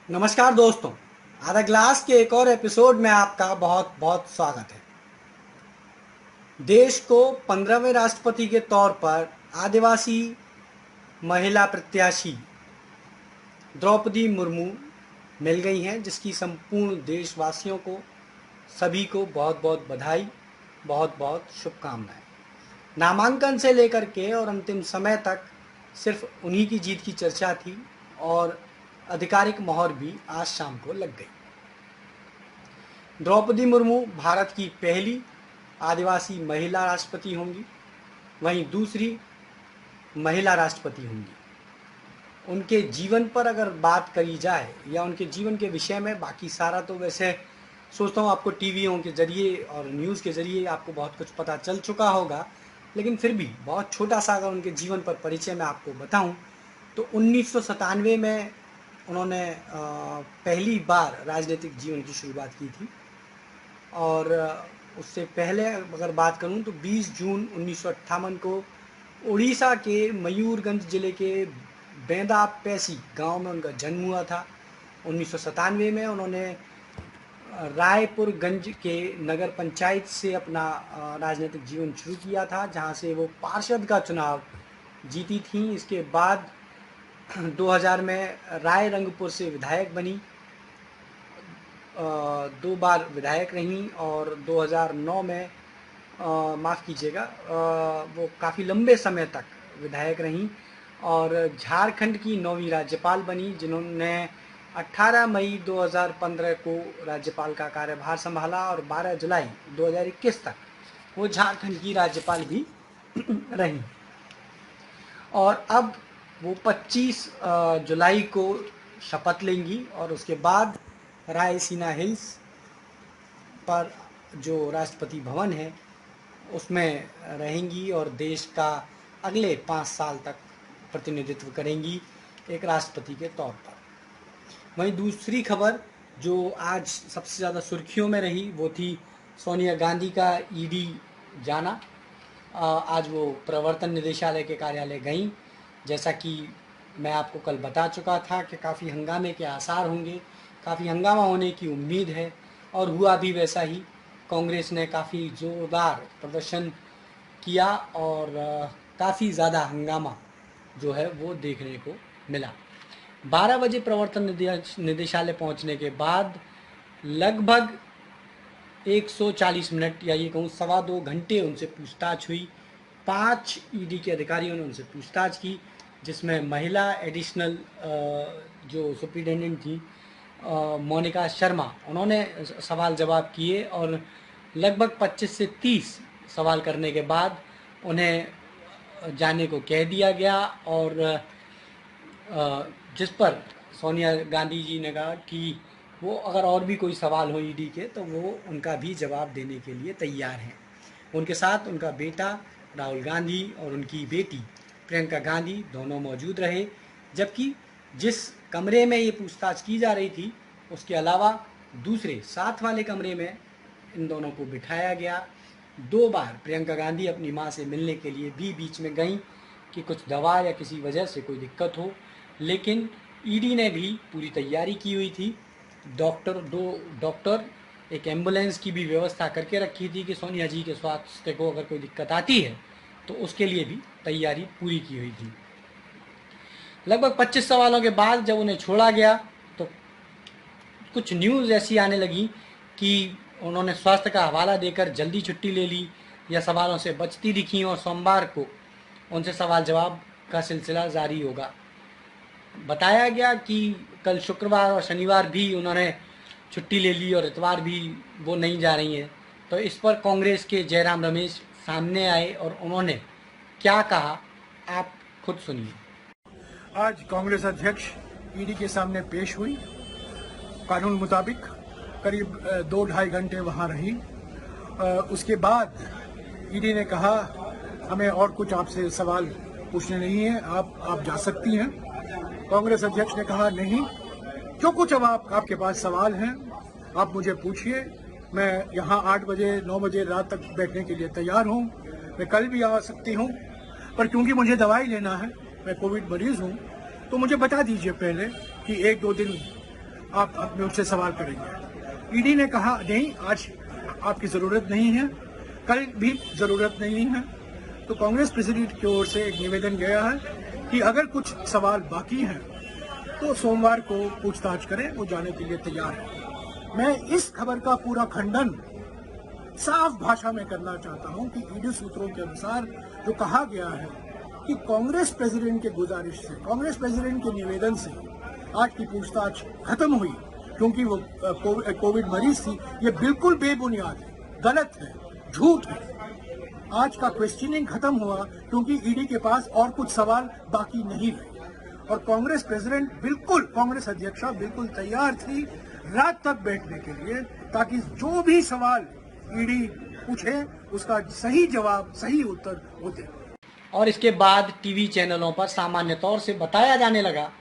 नमस्कार दोस्तों। आधा ग्लास के एक और एपिसोड में आपका बहुत बहुत स्वागत है। देश को 15वें राष्ट्रपति के तौर पर आदिवासी महिला प्रत्याशी द्रौपदी मुर्मू मिल गई हैं, जिसकी संपूर्ण देशवासियों को सभी को बहुत बहुत बधाई, बहुत बहुत शुभकामनाएं। नामांकन से लेकर के और अंतिम समय तक सिर्फ उन्हीं की जीत की चर्चा थी और आधिकारिक मोहर भी आज शाम को लग गई। द्रौपदी मुर्मू भारत की पहली आदिवासी महिला राष्ट्रपति होंगी, वहीं दूसरी महिला राष्ट्रपति होंगी। उनके जीवन पर अगर बात करी जाए या उनके जीवन के विषय में, बाकी सारा तो वैसे सोचता हूँ आपको टीवियों के ज़रिए और न्यूज़ के ज़रिए आपको बहुत कुछ पता चल चुका होगा, लेकिन फिर भी बहुत छोटा सा अगर उनके जीवन पर परिचय मैं आपको बताऊं तो 1997 में उन्होंने पहली बार राजनीतिक जीवन की शुरुआत की थी। और उससे पहले अगर बात करूं तो 20 जून 1958 को उड़ीसा के मयूरगंज ज़िले के बेंदा पैसी गांव में उनका जन्म हुआ था। 1997 में उन्होंने रायपुरगंज के नगर पंचायत से अपना राजनीतिक जीवन शुरू किया था, जहां से वो पार्षद का चुनाव जीती थी। इसके बाद 2000 में रायरंगपुर से विधायक बनी, 2 बार विधायक रहीं और 2009 में माफ़ कीजिएगा, वो काफ़ी लंबे समय तक विधायक रहीं और झारखंड की 9वीं राज्यपाल बनी, जिन्होंने 18 मई 2015 को राज्यपाल का कार्यभार संभाला और 12 जुलाई 2021 तक वो झारखंड की राज्यपाल भी रहीं। और अब वो 25 जुलाई को शपथ लेंगी और उसके बाद रायसीना हिल्स पर जो राष्ट्रपति भवन है उसमें रहेंगी और देश का अगले 5 साल तक प्रतिनिधित्व करेंगी एक राष्ट्रपति के तौर पर। वहीं दूसरी खबर जो आज सबसे ज़्यादा सुर्खियों में रही वो थी सोनिया गांधी का ईडी जाना। आज वो प्रवर्तन निदेशालय के कार्यालय गईं। जैसा कि मैं आपको कल बता चुका था कि काफ़ी हंगामे के आसार होंगे, काफ़ी हंगामा होने की उम्मीद है और हुआ भी वैसा ही। कांग्रेस ने काफ़ी ज़ोरदार प्रदर्शन किया और काफ़ी ज़्यादा हंगामा जो है वो देखने को मिला। 12 बजे प्रवर्तन निदेशालय पहुंचने के बाद लगभग 140 मिनट या ये कहूँ 2.25 घंटे उनसे पूछताछ हुई। 5 ईडी के अधिकारियों ने उनसे पूछताछ की, जिसमें महिला एडिशनल जो सुप्रिटेंडेंट थी मोनिका शर्मा, उन्होंने सवाल जवाब किए और लगभग 25 से 30 सवाल करने के बाद उन्हें जाने को कह दिया गया। और जिस पर सोनिया गांधी जी ने कहा कि वो अगर और भी कोई सवाल हो ईडी के तो वो उनका भी जवाब देने के लिए तैयार हैं। उनके साथ उनका बेटा राहुल गांधी और उनकी बेटी प्रियंका गांधी दोनों मौजूद रहे, जबकि जिस कमरे में ये पूछताछ की जा रही थी उसके अलावा दूसरे साथ वाले कमरे में इन दोनों को बिठाया गया। 2 बार प्रियंका गांधी अपनी मां से मिलने के लिए भी बीच में गईं कि कुछ दवा या किसी वजह से कोई दिक्कत हो, लेकिन ईडी ने भी पूरी तैयारी की हुई थी। 2 डॉक्टर, एक एम्बुलेंस की भी व्यवस्था करके रखी थी कि सोनिया जी के स्वास्थ्य को अगर कोई दिक्कत आती है तो उसके लिए भी तैयारी पूरी की हुई थी। लगभग 25 सवालों के बाद जब उन्हें छोड़ा गया तो कुछ न्यूज़ ऐसी आने लगी कि उन्होंने स्वास्थ्य का हवाला देकर जल्दी छुट्टी ले ली या सवालों से बचती दिखी और सोमवार को उनसे सवाल जवाब का सिलसिला जारी होगा। बताया गया कि कल शुक्रवार और शनिवार भी उन्होंने छुट्टी ले ली और इतवार भी वो नहीं जा रही हैं। तो इस पर कांग्रेस के जयराम रमेश सामने आए और उन्होंने क्या कहा, आप खुद सुनिए। आज कांग्रेस अध्यक्ष ईडी के सामने पेश हुई। कानून मुताबिक करीब 2-2.5 घंटे वहां रही। उसके बाद ईडी ने कहा हमें और कुछ आपसे सवाल पूछने नहीं है, आप जा सकती हैं। कांग्रेस अध्यक्ष ने कहा नहीं, जो कुछ अब आपके पास सवाल हैं आप मुझे पूछिए, मैं यहाँ 8 बजे 9 बजे रात तक बैठने के लिए तैयार हूँ। मैं कल भी आ सकती हूँ, पर क्योंकि मुझे दवाई लेना है, मैं कोविड मरीज हूँ, तो मुझे बता दीजिए पहले कि 1-2 दिन आप अपने मुझसे सवाल करेंगे। ईडी ने कहा नहीं, आज आपकी जरूरत नहीं है, कल भी जरूरत नहीं है। तो कांग्रेस प्रेसिडेंट की ओर से एक निवेदन गया है कि अगर कुछ सवाल बाकी हैं तो सोमवार को पूछताछ करें, वो जाने के लिए तैयार है। मैं इस खबर का पूरा खंडन साफ भाषा में करना चाहता हूं कि ईडी सूत्रों के अनुसार जो कहा गया है कि कांग्रेस प्रेसिडेंट के गुजारिश से, कांग्रेस प्रेसिडेंट के निवेदन से आज की पूछताछ खत्म हुई क्योंकि वो कोविड मरीज थी, ये बिल्कुल बेबुनियाद है, गलत है, झूठ है। आज का क्वेश्चनिंग खत्म हुआ क्योंकि ईडी के पास और कुछ सवाल बाकी नहीं रहे और कांग्रेस प्रेसिडेंट बिल्कुल, कांग्रेस अध्यक्षा बिल्कुल तैयार थी रात तक बैठने के लिए ताकि जो भी सवाल ईडी पूछे उसका सही जवाब, सही उत्तर वो दे। और इसके बाद टीवी चैनलों पर सामान्य तौर से बताया जाने लगा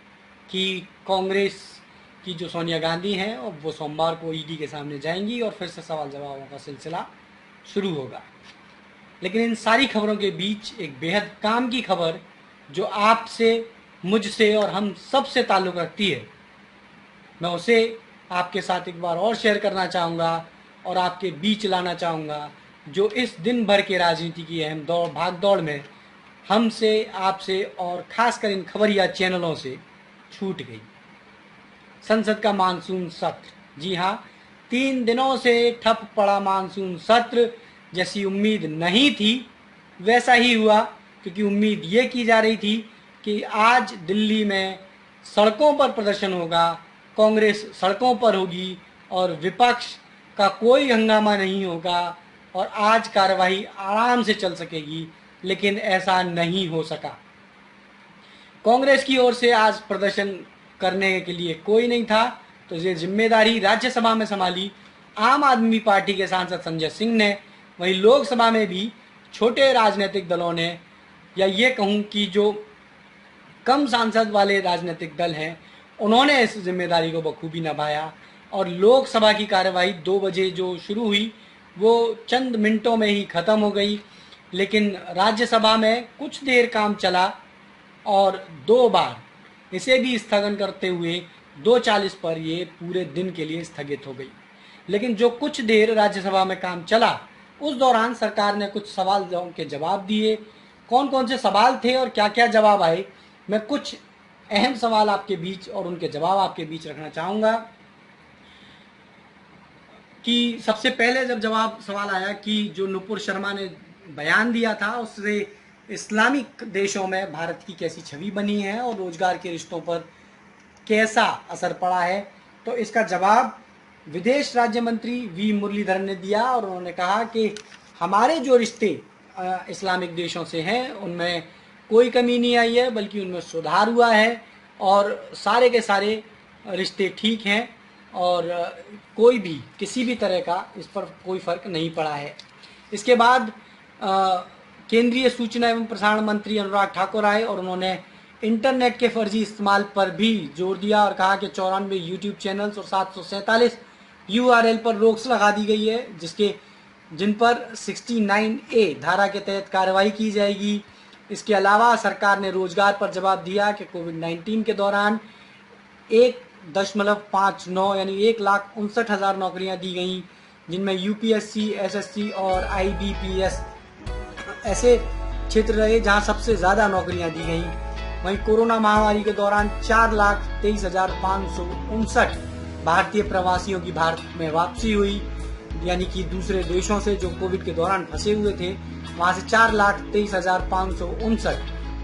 कि कांग्रेस की जो सोनिया गांधी हैं वो सोमवार को ईडी के सामने जाएंगी और फिर से सवाल जवाबों का सिलसिला शुरू होगा। लेकिन इन सारी खबरों के बीच एक बेहद काम की खबर जो आपसे, मुझसे और हम सब से ताल्लुक़ रखती है, मैं उसे आपके साथ एक बार और शेयर करना चाहूँगा और आपके बीच लाना चाहूँगा, जो इस दिन भर के राजनीति की अहम भाग दौड़ में हमसे, आपसे और ख़ासकर इन खबरिया चैनलों से छूट गई। संसद का मानसून सत्र, जी हाँ, 3 दिनों से ठप पड़ा मानसून सत्र। जैसी उम्मीद नहीं थी वैसा ही हुआ, क्योंकि उम्मीद ये की जा रही थी कि आज दिल्ली में सड़कों पर प्रदर्शन होगा, कांग्रेस सड़कों पर होगी और विपक्ष का कोई हंगामा नहीं होगा और आज कार्यवाही आराम से चल सकेगी। लेकिन ऐसा नहीं हो सका। कांग्रेस की ओर से आज प्रदर्शन करने के लिए कोई नहीं था, तो ये जिम्मेदारी राज्यसभा में संभाली आम आदमी पार्टी के सांसद संजय सिंह ने। वहीं लोकसभा में भी छोटे राजनीतिक दलों ने, या ये कहूँ कि जो कम सांसद वाले राजनीतिक दल हैं, उन्होंने इस जिम्मेदारी को बखूबी निभाया और लोकसभा की कार्यवाही 2 बजे जो शुरू हुई वो चंद मिनटों में ही ख़त्म हो गई। लेकिन राज्यसभा में कुछ देर काम चला और 2 बार इसे भी स्थगन करते हुए 2:40 पर ये पूरे दिन के लिए स्थगित हो गई। लेकिन जो कुछ देर राज्यसभा में काम चला उस दौरान सरकार ने कुछ सवालों के जवाब दिए। कौन कौन से सवाल थे और क्या क्या जवाब आए, मैं कुछ अहम सवाल आपके बीच और उनके जवाब आपके बीच रखना चाहूँगा। कि सबसे पहले जब सवाल आया कि जो नुपुर शर्मा ने बयान दिया था उससे इस्लामिक देशों में भारत की कैसी छवि बनी है और रोजगार के रिश्तों पर कैसा असर पड़ा है, तो इसका जवाब विदेश राज्य मंत्री वी मुरलीधरन ने दिया और उन्होंने कहा कि हमारे जो रिश्ते इस्लामिक देशों से हैं उनमें कोई कमी नहीं आई है, बल्कि उनमें सुधार हुआ है और सारे के सारे रिश्ते ठीक हैं और कोई भी किसी भी तरह का इस पर कोई फ़र्क नहीं पड़ा है। इसके बाद केंद्रीय सूचना एवं प्रसारण मंत्री अनुराग ठाकुर आए और उन्होंने इंटरनेट के फर्जी इस्तेमाल पर भी जोर दिया और कहा कि 94 यूट्यूब चैनल्स और 747 URL पर रोक लगा दी गई है, जिन पर 69A धारा के तहत कार्रवाई की जाएगी। इसके अलावा सरकार ने रोजगार पर जवाब दिया कि कोविड-19 के दौरान 1.59 यानी 1,59,000 नौकरियां दी गईं, जिनमें UPSC, SSC और IBPS ऐसे क्षेत्र रहे जहां सबसे ज़्यादा नौकरियां दी गईं। वहीं कोरोना महामारी के दौरान 4,23,559 भारतीय प्रवासियों की भारत में वापसी हुई, यानी कि दूसरे देशों से जो कोविड के दौरान फंसे हुए थे वहां से 4,23,559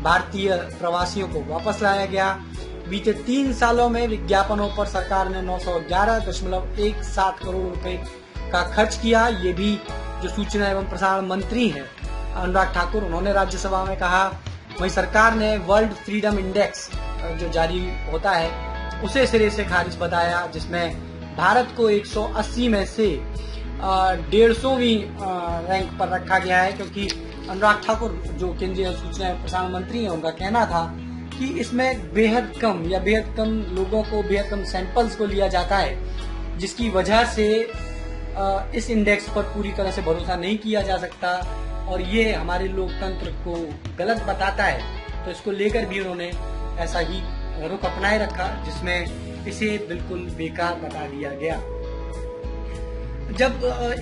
भारतीय प्रवासियों को वापस लाया गया। बीते 3 सालों में विज्ञापनों पर सरकार ने 911.17 करोड़ रुपए का खर्च किया। ये भी जो सूचना एवं प्रसारण मंत्री हैं अनुराग ठाकुर, उन्होंने राज्यसभा में कहा। वहीं सरकार ने वर्ल्ड फ्रीडम इंडेक्स जो जारी होता है उसे सिरे से खारिज बताया, जिसमें भारत को 180 में से 150वीं रैंक पर रखा गया है, क्योंकि अनुराग ठाकुर जो केंद्रीय सूचना एवं प्रसारण मंत्री हैं उनका कहना था कि इसमें बेहद कम लोगों को, बेहद कम सैंपल्स को लिया जाता है, जिसकी वजह से इस इंडेक्स पर पूरी तरह से भरोसा नहीं किया जा सकता और ये हमारे लोकतंत्र को गलत बताता है। तो इसको लेकर भी उन्होंने ऐसा ही रुख अपनाए रखा, जिसमें इसे बिल्कुल बेकार बता दिया गया। जब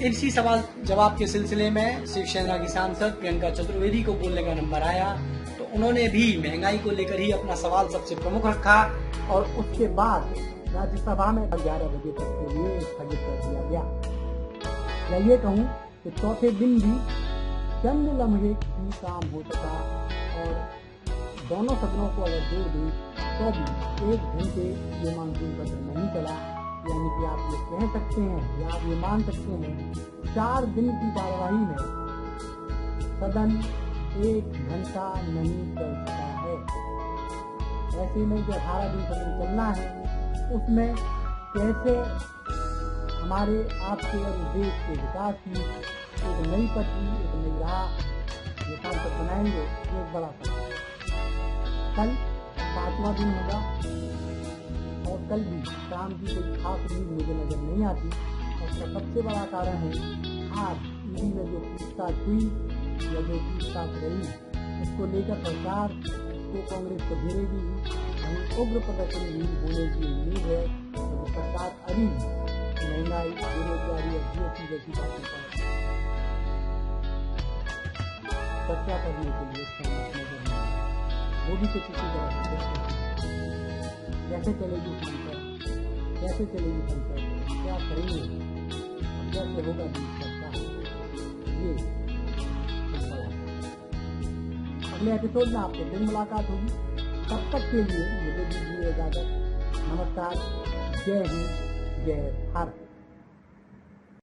इसी सवाल जवाब के सिलसिले में शिवसेना की सांसद प्रियंका चतुर्वेदी को बोलने का नंबर आया तो उन्होंने भी महंगाई को लेकर ही अपना सवाल सबसे प्रमुख रखा और उसके बाद राज्यसभा में 11 बजे तक के लिए स्थगित कर दिया गया। मैं ये कहूँ कि चौथे दिन भी चंद लम्हे भी काम हो सका और दोनों सदनों को अगर जोड़ दें तो भी 1 घंटे ये मानसून सत्र नहीं चला। यानी कि आप ये कह सकते हैं या आप ये मान सकते हैं 4 दिन की कार्यवाही में सदन 1 घंटा नहीं चल सका है। ऐसे में जो 18 दिन सदन चलना है उसमें कैसे हमारे आपके और देश के विकास की एक नई पटरी, एक नई राह ये सांसद बनाएंगे, ये एक बड़ा सवाल है। कल 5वां दिन होगा और कल भी शाम की कोई खास न्यूज मुझे नजर नहीं आती। उसका सबसे बड़ा कारण है आज ईडी में जो पूछताछ हुई या जो पूछताछ रही उसको लेकर सरकार को कांग्रेस को घेरेगी। हमें उग्र प्रदर्शन भी होने की उम्मीद है। तो सरकार अभी महंगाई, बेरोजगारी और जीएसटी जैसी बातों पर चर्चा करने के लिए सहमत नजर नहीं है। वो भी तो किसी तरह से कैसे चलेगी संसद, कैसे चलेगी संसद, क्या करेंगे और कैसे होगा चर्चा, ये अगले एपिसोड में आपसे फिर मुलाकात होगी। तब तक के लिए मुझे दीजिए इजाजत। नमस्कार, जय हिंद, जय भारत।